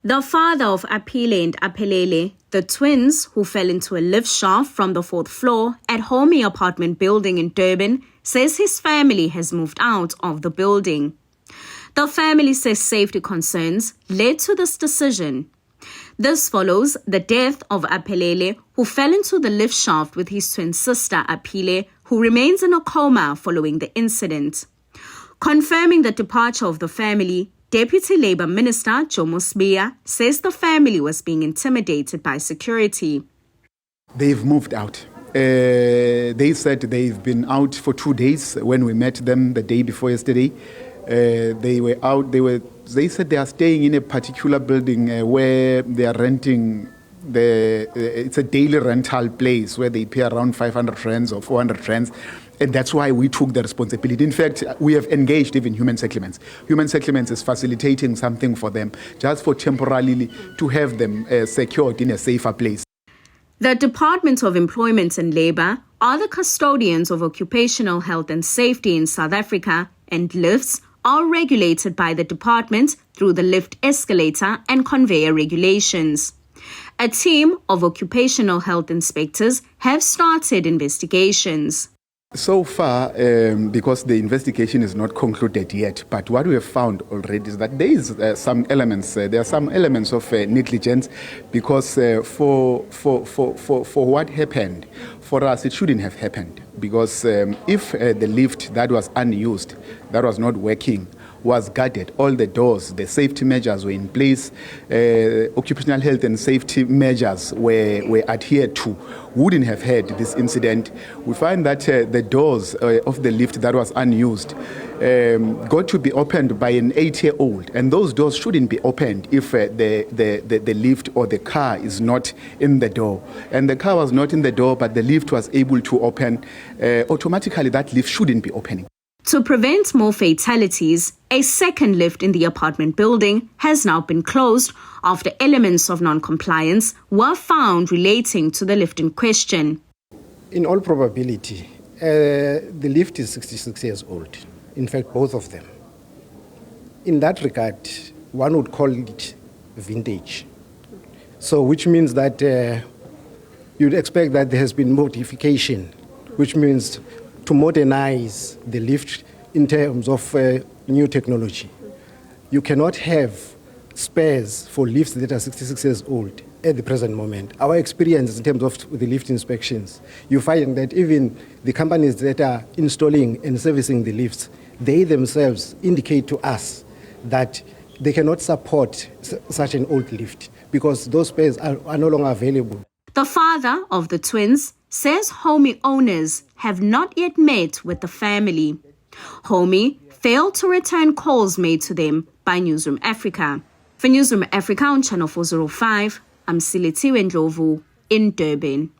The father of Apile and Apelele, the twins who fell into a lift shaft from the 4th floor at Homii apartment building in Durban, says his family has moved out of the building. The family says safety concerns led to this decision. This follows the death of Apelele, who fell into the lift shaft with his twin sister Apile, who remains in a coma following the incident. Confirming the departure of the family, Deputy Labour Minister Homii says the family was being intimidated by security. They've moved out. They said they've been out for 2 days. When we met them the day before yesterday, they were out. They said they are staying in a particular building where they are renting. It's a daily rental place where they pay around 500 rands or 400 rands. And that's why we took the responsibility. In fact, we have engaged even Human Settlements. Human Settlements is facilitating something for them, just for temporarily to have them secured in a safer place. The Department of Employment and Labour are the custodians of occupational health and safety in South Africa, and lifts are regulated by the department through the lift escalator and conveyor regulations. A team of occupational health inspectors have started investigations. So far, because the investigation is not concluded yet, but what we have found already is that there is some elements. There are some elements of negligence, because for what happened, for us it shouldn't have happened. Because if the lift that was unused, that was not working, was guarded, all the doors, the safety measures were in place, occupational health and safety measures were adhered to, wouldn't have had this incident. We find that the doors of the lift that was unused got to be opened by an 8-year-old, and those doors shouldn't be opened if the lift or the car is not in the door. And the car was not in the door, but the lift was able to open. Automatically, that lift shouldn't be opening. To prevent more fatalities, a second lift in the apartment building has now been closed after elements of non-compliance were found relating to the lift in question. In all probability, the lift is 66 years old. In fact, both of them. In that regard, one would call it vintage. So, which means that you'd expect that there has been modification, which means to modernize the lift in terms of new technology. You cannot have spares for lifts that are 66 years old at the present moment. Our experience in terms of the lift inspections, you find that even the companies that are installing and servicing the lifts, they themselves indicate to us that they cannot support such an old lift because those spares are no longer available. The father of the twins says Homii owners have not yet met with the family. Homii failed to return calls made to them by Newzroom Afrika. For Newzroom Afrika on Channel 405, I'm Silethiwe Ndlovu in Durban.